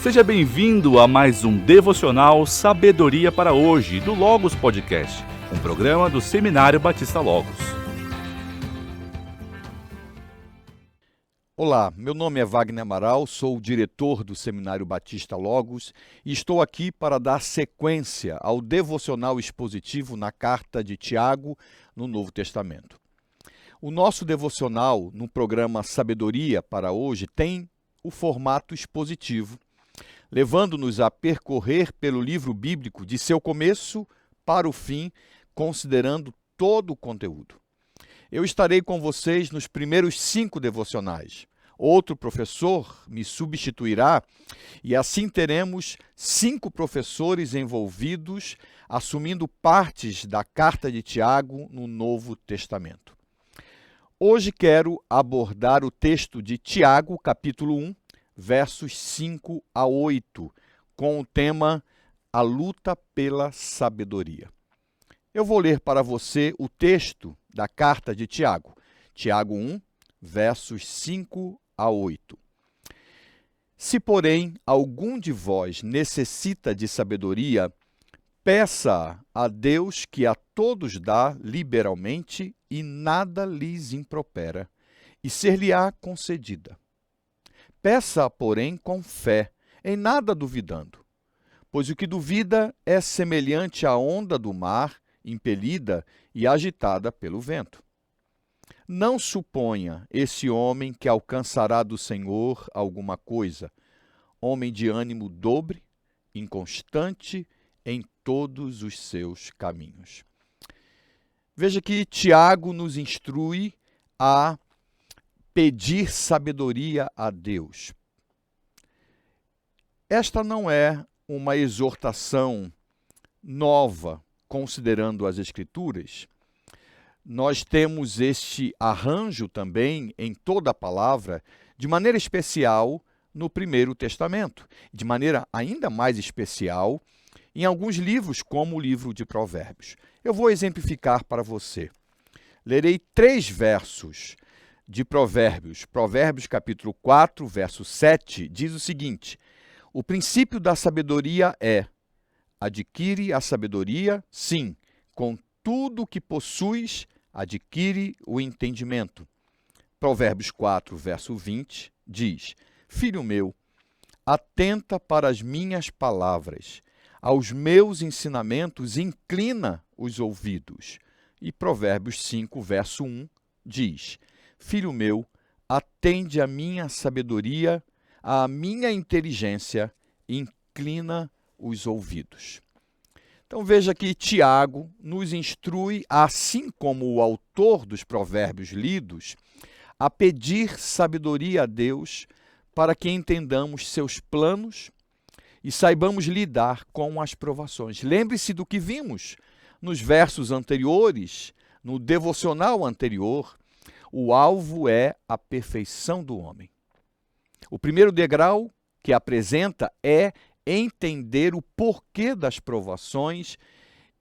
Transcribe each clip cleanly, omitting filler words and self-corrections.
Seja bem-vindo a mais um devocional Sabedoria para Hoje, do Logos Podcast, um programa do Seminário Batista Logos. Olá, meu nome é Wagner Amaral, sou o diretor do Seminário Batista Logos e estou aqui para dar sequência ao devocional expositivo na carta de Tiago no Novo Testamento. O nosso devocional no programa Sabedoria para Hoje tem o formato expositivo, levando-nos a percorrer pelo livro bíblico de seu começo para o fim, considerando todo o conteúdo. Eu estarei com vocês nos primeiros 5 devocionais. Outro professor me substituirá e assim teremos 5 professores envolvidos, assumindo partes da carta de Tiago no Novo Testamento. Hoje quero abordar o texto de Tiago, capítulo 1, versos 5 a 8, com o tema A Luta pela Sabedoria. Eu vou ler para você o texto da carta de Tiago, Tiago 1, versos 5 a 8. Se, porém, algum de vós necessita de sabedoria, peça a Deus que a todos dá liberalmente e nada lhes impropera, e ser-lhe-á concedida. Peça, porém, com fé, em nada duvidando, pois o que duvida é semelhante à onda do mar, impelida e agitada pelo vento. Não suponha esse homem que alcançará do Senhor alguma coisa, homem de ânimo dobre, inconstante em todos os seus caminhos. Veja que Tiago nos instrui a pedir sabedoria a Deus. Esta não é uma exortação nova, considerando as Escrituras. Nós temos este arranjo também em toda a palavra, de maneira especial no Primeiro Testamento, de maneira ainda mais especial em alguns livros, como o livro de Provérbios. Eu vou exemplificar para você. Lerei 3 versos de Provérbios. Provérbios capítulo 4, verso 7, diz o seguinte: o princípio da sabedoria é: adquire a sabedoria, sim, com tudo o que possuis, adquire o entendimento. Provérbios 4, verso 20, diz: filho meu, atenta para as minhas palavras, aos meus ensinamentos inclina os ouvidos. E Provérbios 5, verso 1, diz: filho meu, atende à minha sabedoria, à minha inteligência, inclina os ouvidos. Então veja que Tiago nos instrui, assim como o autor dos provérbios lidos, a pedir sabedoria a Deus para que entendamos seus planos e saibamos lidar com as provações. Lembre-se do que vimos nos versos anteriores, no devocional anterior. O alvo é a perfeição do homem. O primeiro degrau que apresenta é entender o porquê das provações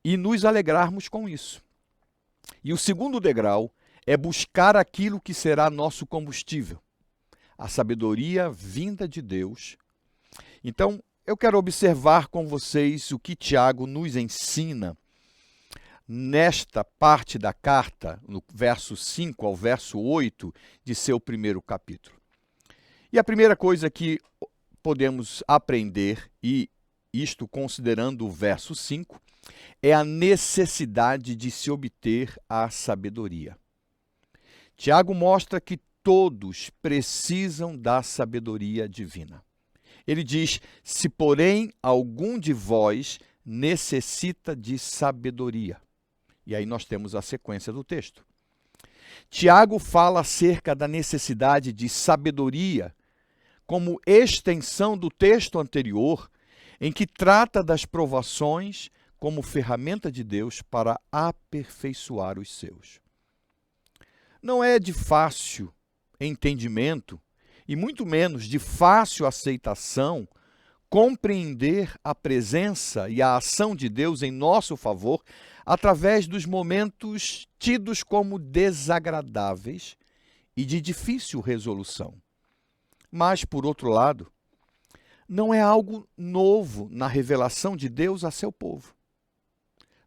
e nos alegrarmos com isso. E o segundo degrau é buscar aquilo que será nosso combustível, a sabedoria vinda de Deus. Então, eu quero observar com vocês o que Tiago nos ensina nesta parte da carta, no verso 5 ao verso 8 de seu primeiro capítulo. E a primeira coisa que podemos aprender, e isto considerando o verso 5, é a necessidade de se obter a sabedoria. Tiago mostra que todos precisam da sabedoria divina. Ele diz: se porém algum de vós necessita de sabedoria. E aí nós temos a sequência do texto. Tiago fala acerca da necessidade de sabedoria como extensão do texto anterior, em que trata das provações como ferramenta de Deus para aperfeiçoar os seus. Não é de fácil entendimento e muito menos de fácil aceitação compreender a presença e a ação de Deus em nosso favor através dos momentos tidos como desagradáveis e de difícil resolução. Mas, por outro lado, não é algo novo na revelação de Deus a seu povo.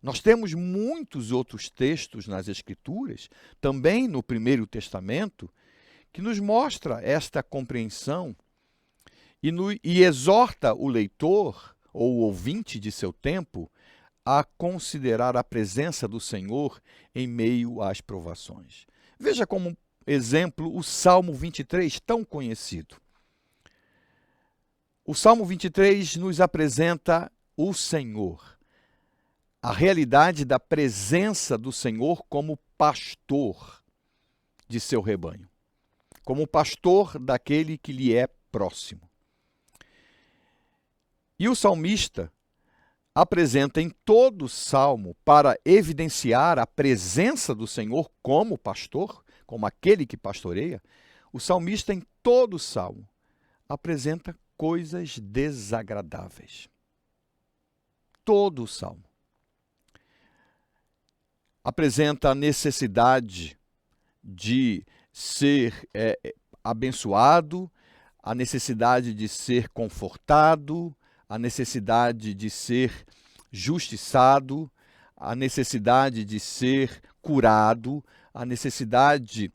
Nós temos muitos outros textos nas Escrituras, também no Primeiro Testamento, que nos mostra esta compreensão e exorta o leitor ou o ouvinte de seu tempo a considerar a presença do Senhor em meio às provações. Veja como exemplo o Salmo 23, tão conhecido. O Salmo 23 nos apresenta o Senhor, a realidade da presença do Senhor como pastor de seu rebanho, como pastor daquele que lhe é próximo. E o salmista apresenta em todo o salmo, para evidenciar a presença do Senhor como pastor, como aquele que pastoreia, o salmista em todo o salmo apresenta coisas desagradáveis. Todo o salmo apresenta a necessidade de ser abençoado, a necessidade de ser confortado, a necessidade de ser justiçado, a necessidade de ser curado, a necessidade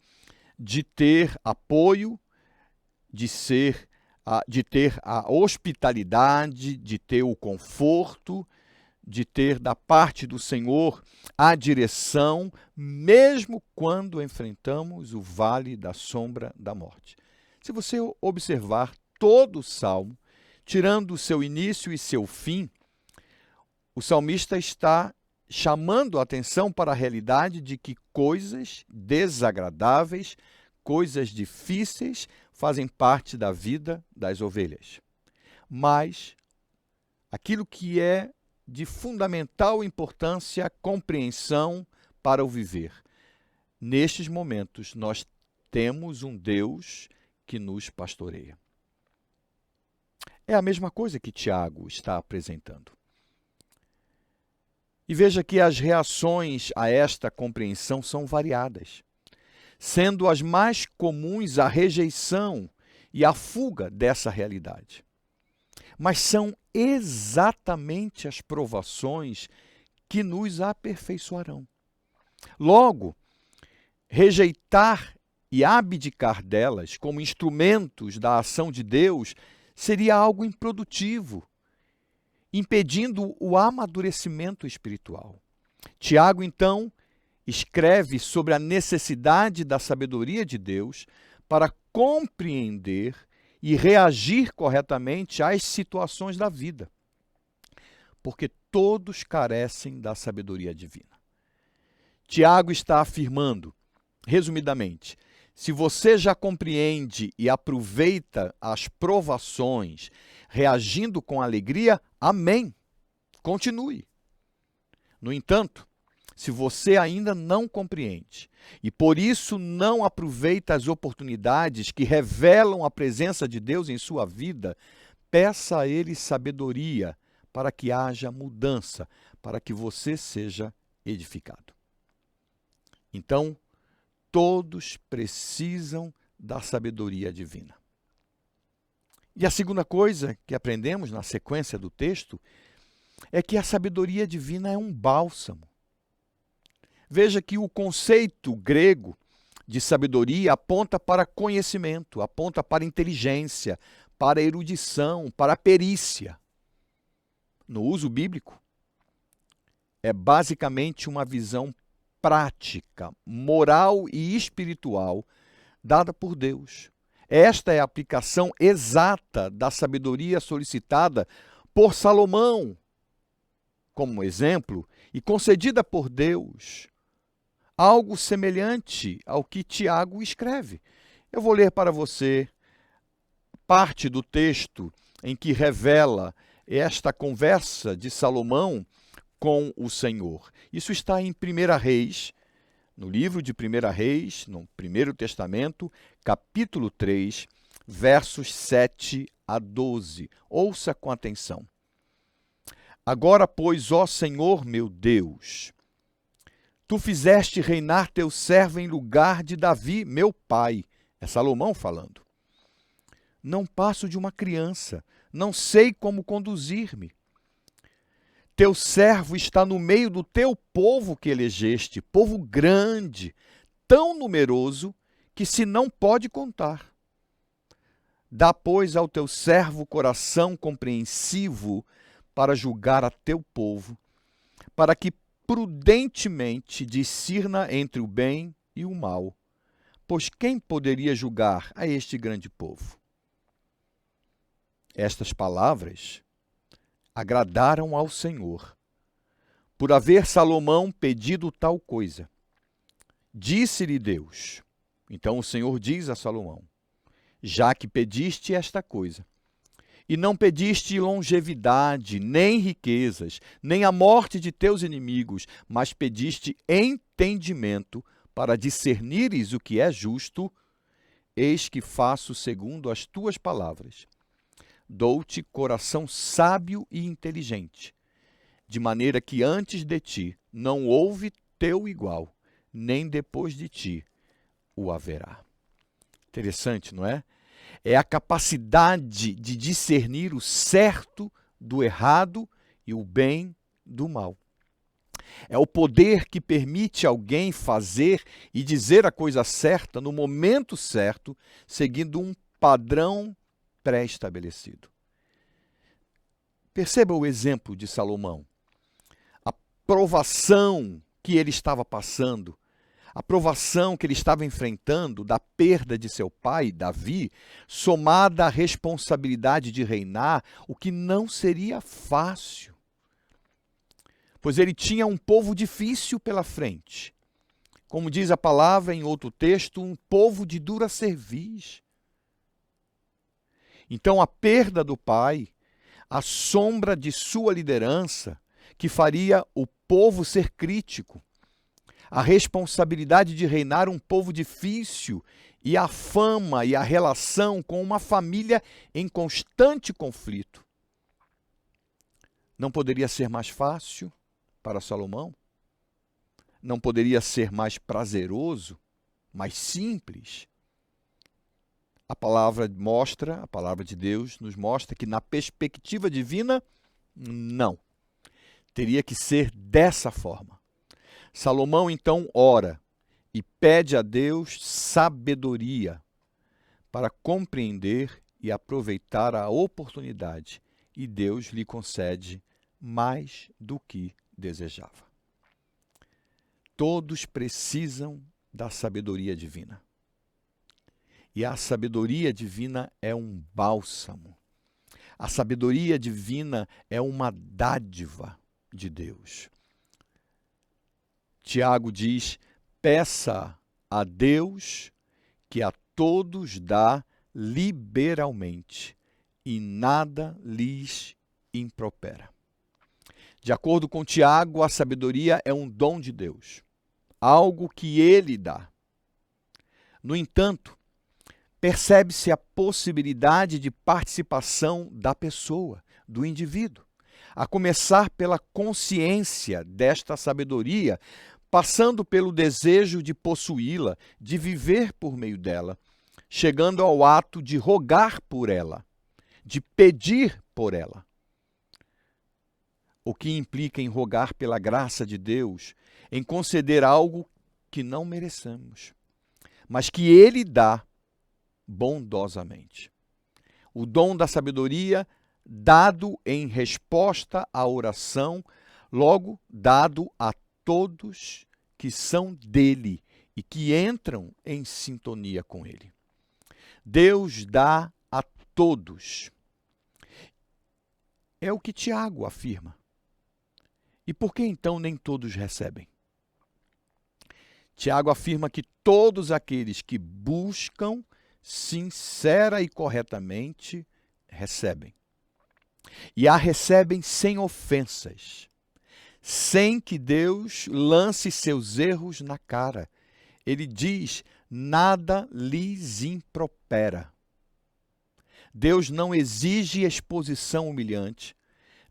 de ter apoio, de ter a hospitalidade, de ter o conforto, de ter da parte do Senhor a direção, mesmo quando enfrentamos o vale da sombra da morte. Se você observar todo o salmo, tirando o seu início e seu fim, o salmista está chamando a atenção para a realidade de que coisas desagradáveis, coisas difíceis fazem parte da vida das ovelhas. Mas aquilo que é de fundamental importância, compreensão para o viver. Nestes momentos, nós temos um Deus que nos pastoreia. É a mesma coisa que Tiago está apresentando. E veja que as reações a esta compreensão são variadas, sendo as mais comuns a rejeição e a fuga dessa realidade. Mas são exatamente as provações que nos aperfeiçoarão. Logo, rejeitar e abdicar delas como instrumentos da ação de Deus seria algo improdutivo, impedindo o amadurecimento espiritual. Tiago, então, escreve sobre a necessidade da sabedoria de Deus para compreender e reagir corretamente às situações da vida, porque todos carecem da sabedoria divina. Tiago está afirmando, resumidamente, se você já compreende e aproveita as provações, reagindo com alegria, amém, continue. No entanto, se você ainda não compreende e por isso não aproveita as oportunidades que revelam a presença de Deus em sua vida, peça a Ele sabedoria para que haja mudança, para que você seja edificado. Então, todos precisam da sabedoria divina. E a segunda coisa que aprendemos na sequência do texto é que a sabedoria divina é um bálsamo. Veja que o conceito grego de sabedoria aponta para conhecimento, aponta para inteligência, para erudição, para perícia. No uso bíblico, é basicamente uma visão prática, moral e espiritual dada por Deus. Esta é a aplicação exata da sabedoria solicitada por Salomão, como exemplo, e concedida por Deus. Algo semelhante ao que Tiago escreve. Eu vou ler para você parte do texto em que revela esta conversa de Salomão com o Senhor. Isso está em 1 Reis, no livro de 1 Reis, no Primeiro Testamento, capítulo 3, versos 7 a 12. Ouça com atenção. Agora, pois, ó Senhor meu Deus, tu fizeste reinar teu servo em lugar de Davi, meu pai. É Salomão falando. Não passo de uma criança, não sei como conduzir-me. Teu servo está no meio do teu povo que elegeste, povo grande, tão numeroso que se não pode contar. Dá, pois, ao teu servo coração compreensivo para julgar a teu povo, para que prudentemente discirna entre o bem e o mal. Pois quem poderia julgar a este grande povo? Estas palavras agradaram ao Senhor, por haver Salomão pedido tal coisa. Disse-lhe Deus, então o Senhor diz a Salomão, já que pediste esta coisa, e não pediste longevidade, nem riquezas, nem a morte de teus inimigos, mas pediste entendimento para discernires o que é justo, eis que faço segundo as tuas palavras. Dou-te coração sábio e inteligente, de maneira que antes de ti não houve teu igual, nem depois de ti o haverá. Interessante, não é? É a capacidade de discernir o certo do errado e o bem do mal. É o poder que permite alguém fazer e dizer a coisa certa no momento certo, seguindo um padrão pré-estabelecido. Perceba o exemplo de Salomão. A provação que ele estava passando, a provação que ele estava enfrentando da perda de seu pai, Davi, somada à responsabilidade de reinar, o que não seria fácil, pois ele tinha um povo difícil pela frente. Como diz a palavra em outro texto, um povo de dura cerviz. Então, a perda do pai, a sombra de sua liderança, que faria o povo ser crítico, a responsabilidade de reinar um povo difícil e a fama e a relação com uma família em constante conflito. Não poderia ser mais fácil para Salomão? Não poderia ser mais prazeroso, mais simples? A palavra de Deus nos mostra que na perspectiva divina, não. Teria que ser dessa forma. Salomão então ora e pede a Deus sabedoria para compreender e aproveitar a oportunidade, e Deus lhe concede mais do que desejava. Todos precisam da sabedoria divina. E a sabedoria divina é um bálsamo. A sabedoria divina é uma dádiva de Deus. Tiago diz, peça a Deus que a todos dá liberalmente e nada lhes impropera. De acordo com Tiago, a sabedoria é um dom de Deus, algo que ele dá. No entanto, percebe-se a possibilidade de participação da pessoa, do indivíduo, a começar pela consciência desta sabedoria, passando pelo desejo de possuí-la, de viver por meio dela, chegando ao ato de rogar por ela, de pedir por ela. O que implica em rogar pela graça de Deus, em conceder algo que não mereçamos, mas que Ele dá bondosamente. O dom da sabedoria dado em resposta à oração, logo dado a todos que são dele e que entram em sintonia com ele. Deus dá a todos. É o que Tiago afirma. E por que então nem todos recebem? Tiago afirma que todos aqueles que buscam sincera e corretamente recebem. E a recebem sem ofensas, sem que Deus lance seus erros na cara. Ele diz, nada lhes impropera. Deus não exige exposição humilhante,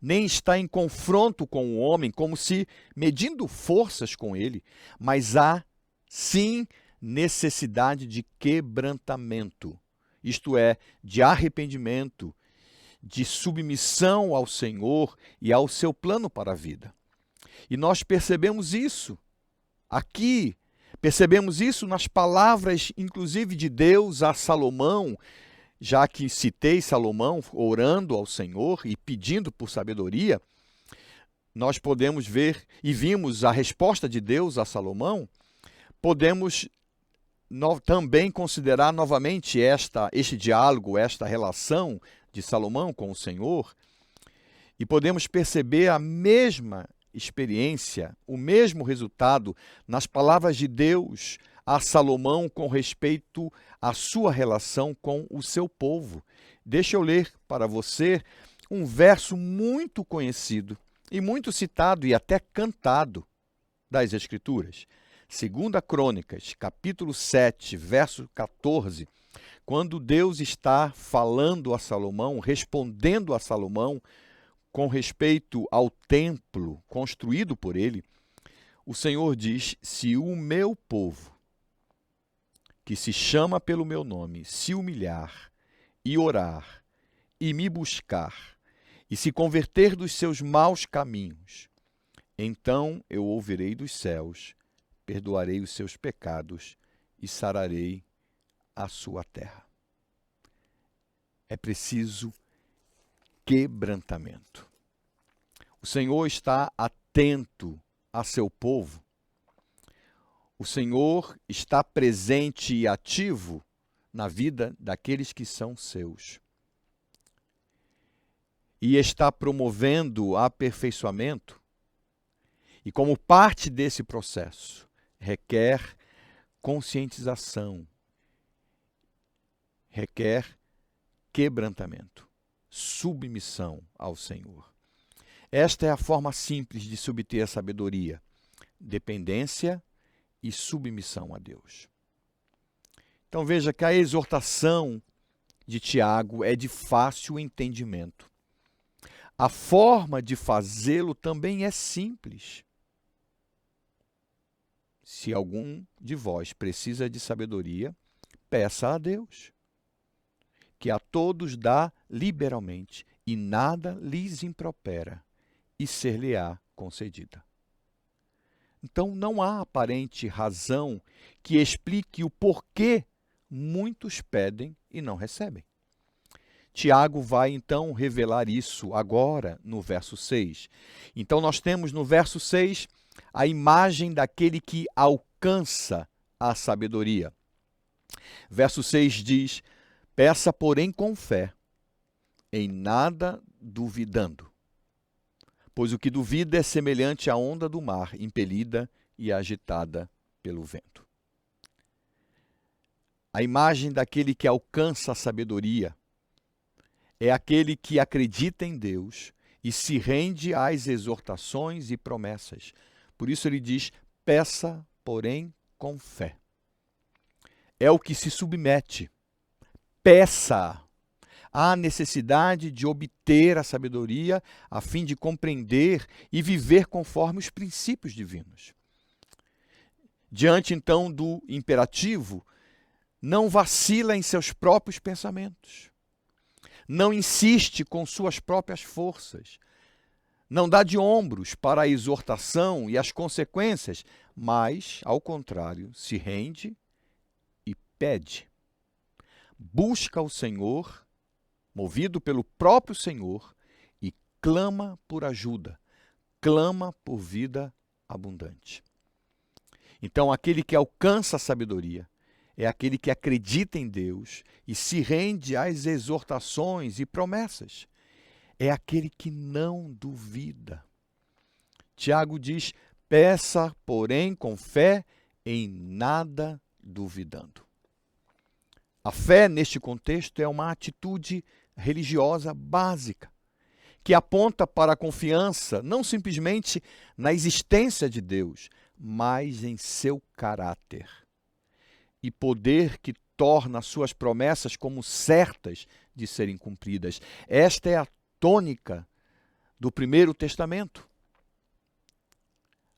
nem está em confronto com o homem, como se medindo forças com ele, mas há, sim, necessidade de quebrantamento, isto é, de arrependimento, de submissão ao Senhor e ao seu plano para a vida. E nós percebemos isso aqui, percebemos isso nas palavras, inclusive, de Deus a Salomão, já que citei Salomão orando ao Senhor e pedindo por sabedoria. Nós podemos ver e vimos a resposta de Deus a Salomão. Podemos também considerar novamente este diálogo, esta relação de Salomão com o Senhor, e podemos perceber a mesma experiência, o mesmo resultado nas palavras de Deus a Salomão com respeito à sua relação com o seu povo. Deixa eu ler para você um verso muito conhecido e muito citado e até cantado das Escrituras. 2 Crônicas, capítulo 7, verso 14, quando Deus está falando a Salomão, respondendo a Salomão com respeito ao templo construído por ele, o Senhor diz: se o meu povo, que se chama pelo meu nome, se humilhar e orar e me buscar e se converter dos seus maus caminhos, então eu ouvirei dos céus, perdoarei os seus pecados e sararei a sua terra. É preciso quebrantamento. O Senhor está atento a seu povo. O Senhor está presente e ativo na vida daqueles que são seus. E está promovendo aperfeiçoamento. E como parte desse processo, requer conscientização, requer quebrantamento, submissão ao Senhor. Esta é a forma simples de se obter a sabedoria: dependência e submissão a Deus. Então veja que a exortação de Tiago é de fácil entendimento. A forma de fazê-lo também é simples. Se algum de vós precisa de sabedoria, peça a Deus, que a todos dá liberalmente, e nada lhes impropera, e ser-lhe-á concedida. Então, não há aparente razão que explique o porquê muitos pedem e não recebem. Tiago vai, então, revelar isso agora no verso 6. Então, nós temos no verso 6 a imagem daquele que alcança a sabedoria. Verso 6 diz: peça, porém, com fé, em nada duvidando. Pois o que duvida é semelhante à onda do mar, impelida e agitada pelo vento. A imagem daquele que alcança a sabedoria é aquele que acredita em Deus e se rende às exortações e promessas. Por isso ele diz: peça, porém, com fé. É o que se submete. Peça. Há necessidade de obter a sabedoria a fim de compreender e viver conforme os princípios divinos. Diante, então, do imperativo, não vacila em seus próprios pensamentos. Não insiste com suas próprias forças. Não dá de ombros para a exortação e as consequências, mas, ao contrário, se rende e pede. Busca o Senhor, movido pelo próprio Senhor, e clama por ajuda, clama por vida abundante. Então, aquele que alcança a sabedoria é aquele que acredita em Deus e se rende às exortações e promessas. É aquele que não duvida. Tiago diz: peça, porém, com fé, em nada duvidando. A fé, neste contexto, é uma atitude religiosa básica, que aponta para a confiança não simplesmente na existência de Deus, mas em seu caráter e poder que torna suas promessas como certas de serem cumpridas. Esta é a tônica do Primeiro Testamento.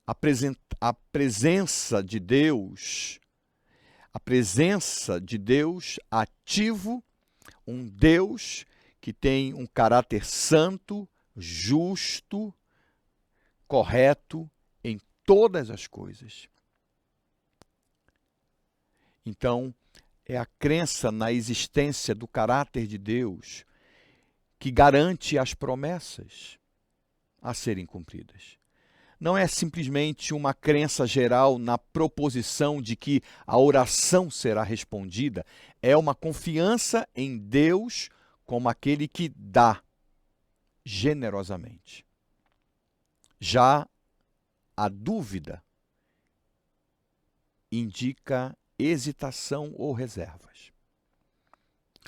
A presença de Deus ativo, um Deus que tem um caráter santo, justo, correto em todas as coisas. Então, é a crença na existência do caráter de Deus que garante as promessas a serem cumpridas. Não é simplesmente uma crença geral na proposição de que a oração será respondida, é uma confiança em Deus como aquele que dá generosamente. Já a dúvida indica hesitação ou reservas.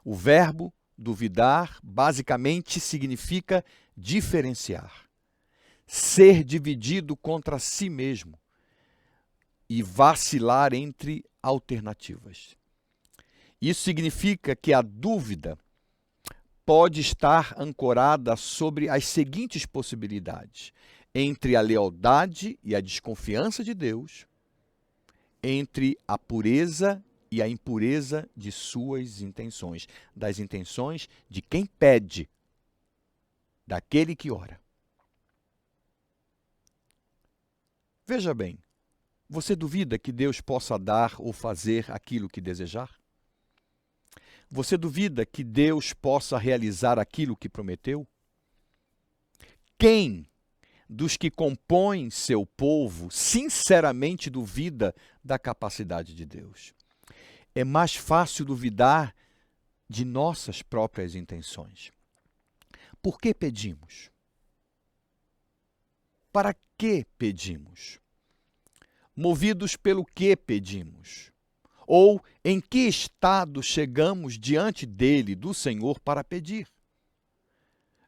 O verbo duvidar basicamente significa diferenciar, ser dividido contra si mesmo e vacilar entre alternativas. Isso significa que a dúvida pode estar ancorada sobre as seguintes possibilidades: entre a lealdade e a desconfiança de Deus, entre a pureza e a impureza de suas intenções, das intenções de quem pede, daquele que ora. Veja bem, você duvida que Deus possa dar ou fazer aquilo que desejar? Você duvida que Deus possa realizar aquilo que prometeu? Quem dos que compõem seu povo sinceramente duvida da capacidade de Deus? É mais fácil duvidar de nossas próprias intenções. Por que pedimos? Para que pedimos? Movidos pelo que pedimos? Ou em que estado chegamos diante dele, do Senhor, para pedir?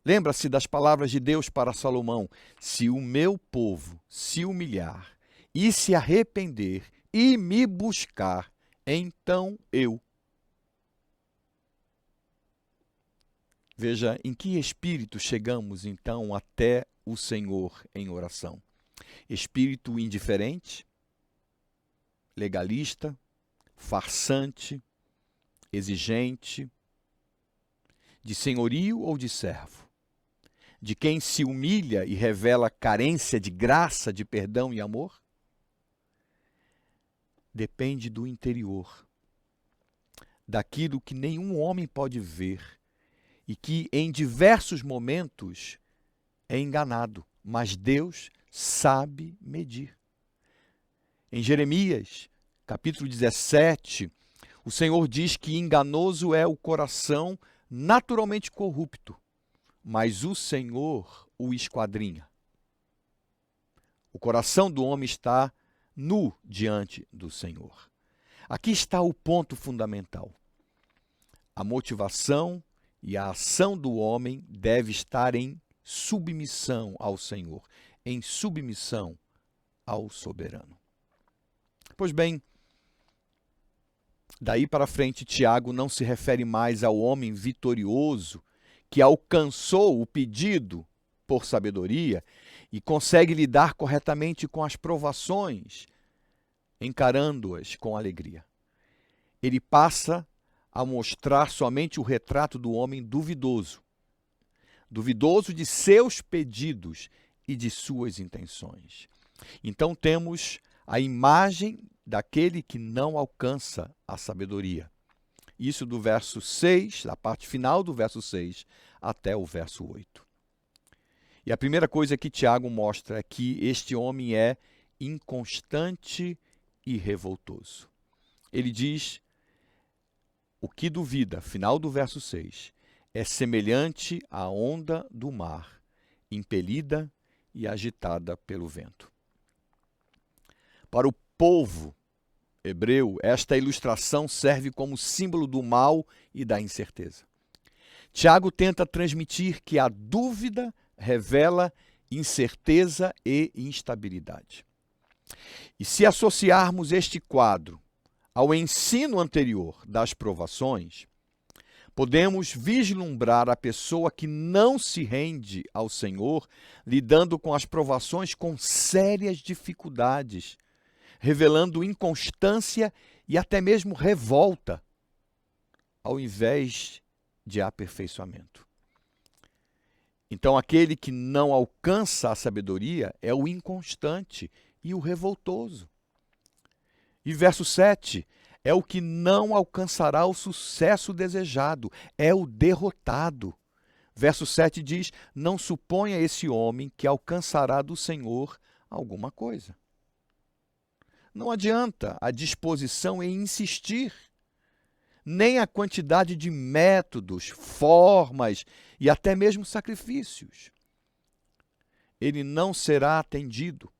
Lembra-se das palavras de Deus para Salomão: se o meu povo se humilhar e se arrepender e me buscar, então eu. Veja em que espírito chegamos então até o Senhor em oração. Espírito indiferente, legalista, farsante, exigente, de senhorio ou de servo? De quem se humilha e revela carência de graça, de perdão e amor? Depende do interior, daquilo que nenhum homem pode ver e que em diversos momentos é enganado, mas Deus sabe medir. Em Jeremias, capítulo 17, o Senhor diz que enganoso é o coração naturalmente corrupto, mas o Senhor o esquadrinha. O coração do homem está nu diante do Senhor. Aqui está o ponto fundamental. A motivação e a ação do homem deve estar em submissão ao Senhor, em submissão ao soberano. Pois bem, daí para frente, Tiago não se refere mais ao homem vitorioso que alcançou o pedido por sabedoria e consegue lidar corretamente com as provações, encarando-as com alegria. Ele passa a mostrar somente o retrato do homem duvidoso, duvidoso de seus pedidos e de suas intenções. Então temos a imagem daquele que não alcança a sabedoria. Isso do verso 6, da parte final do verso 6, até o verso 8. E a primeira coisa que Tiago mostra é que este homem é inconstante e revoltoso. Ele diz: o que duvida, final do verso 6, é semelhante à onda do mar, impelida e agitada pelo vento. Para o povo hebreu, esta ilustração serve como símbolo do mal e da incerteza. Tiago tenta transmitir que a dúvida revela incerteza e instabilidade. E se associarmos este quadro ao ensino anterior das provações, podemos vislumbrar a pessoa que não se rende ao Senhor, lidando com as provações com sérias dificuldades, revelando inconstância e até mesmo revolta, ao invés de aperfeiçoamento. Então, aquele que não alcança a sabedoria é o inconstante e o revoltoso. E verso 7, é o que não alcançará o sucesso desejado, é o derrotado. Verso 7 diz: não suponha esse homem que alcançará do Senhor alguma coisa. Não adianta a disposição em insistir, nem a quantidade de métodos, formas e até mesmo sacrifícios. Ele não será atendido,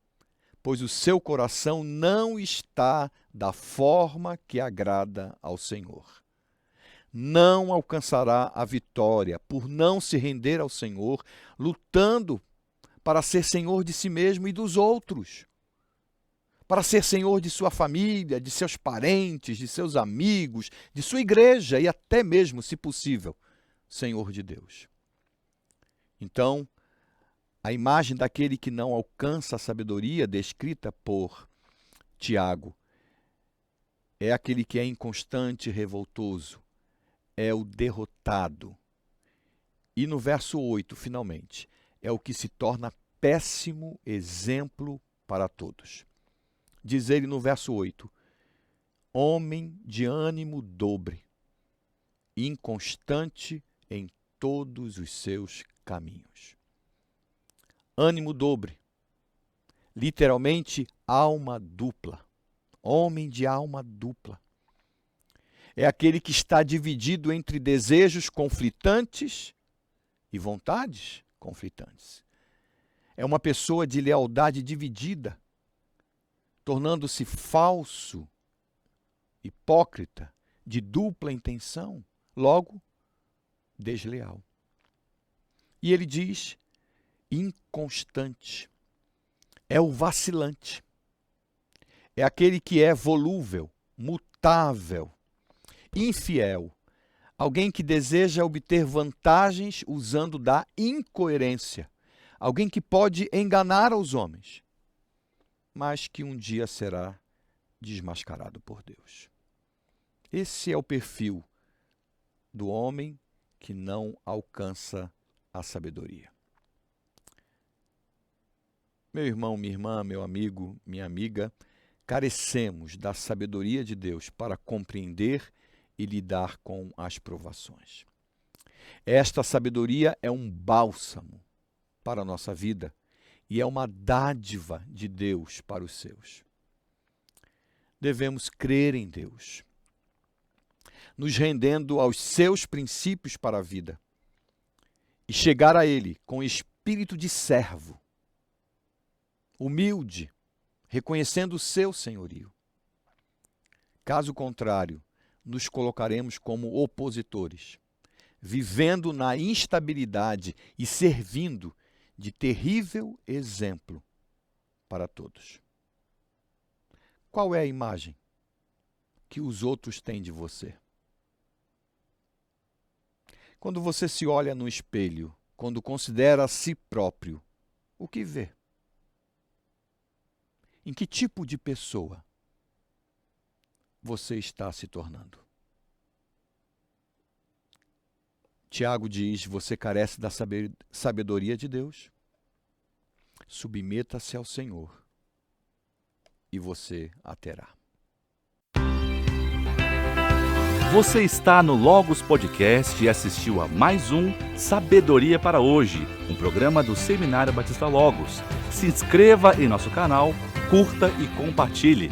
pois o seu coração não está da forma que agrada ao Senhor. Não alcançará a vitória por não se render ao Senhor, lutando para ser senhor de si mesmo e dos outros, para ser senhor de sua família, de seus parentes, de seus amigos, de sua igreja e até mesmo, se possível, senhor de Deus. Então, a imagem daquele que não alcança a sabedoria descrita por Tiago é aquele que é inconstante e revoltoso, é o derrotado. E no verso 8, finalmente, é o que se torna péssimo exemplo para todos. Diz ele no verso 8, homem de ânimo dobre, inconstante em todos os seus caminhos. Ânimo dobre, literalmente alma dupla, homem de alma dupla. É aquele que está dividido entre desejos conflitantes e vontades conflitantes. É uma pessoa de lealdade dividida, tornando-se falso, hipócrita, de dupla intenção, logo, desleal. E ele diz, inconstante, é o vacilante, é aquele que é volúvel, mutável, infiel, alguém que deseja obter vantagens usando da incoerência, alguém que pode enganar aos homens, mas que um dia será desmascarado por Deus. Esse é o perfil do homem que não alcança a sabedoria. Meu irmão, minha irmã, meu amigo, minha amiga, carecemos da sabedoria de Deus para compreender e lidar com as provações. Esta sabedoria é um bálsamo para a nossa vida e é uma dádiva de Deus para os seus. Devemos crer em Deus, nos rendendo aos seus princípios para a vida e chegar a Ele com espírito de servo, humilde, reconhecendo o seu senhorio. Caso contrário, nos colocaremos como opositores, vivendo na instabilidade e servindo de terrível exemplo para todos. Qual é a imagem que os outros têm de você? Quando você se olha no espelho, quando considera a si próprio, o que vê? Em que tipo de pessoa você está se tornando? Tiago diz, você carece da sabedoria de Deus. Submeta-se ao Senhor e você a terá. Você está no Logos Podcast e assistiu a mais um Sabedoria para Hoje, um programa do Seminário Batista Logos. Se inscreva em nosso canal, curta e compartilhe.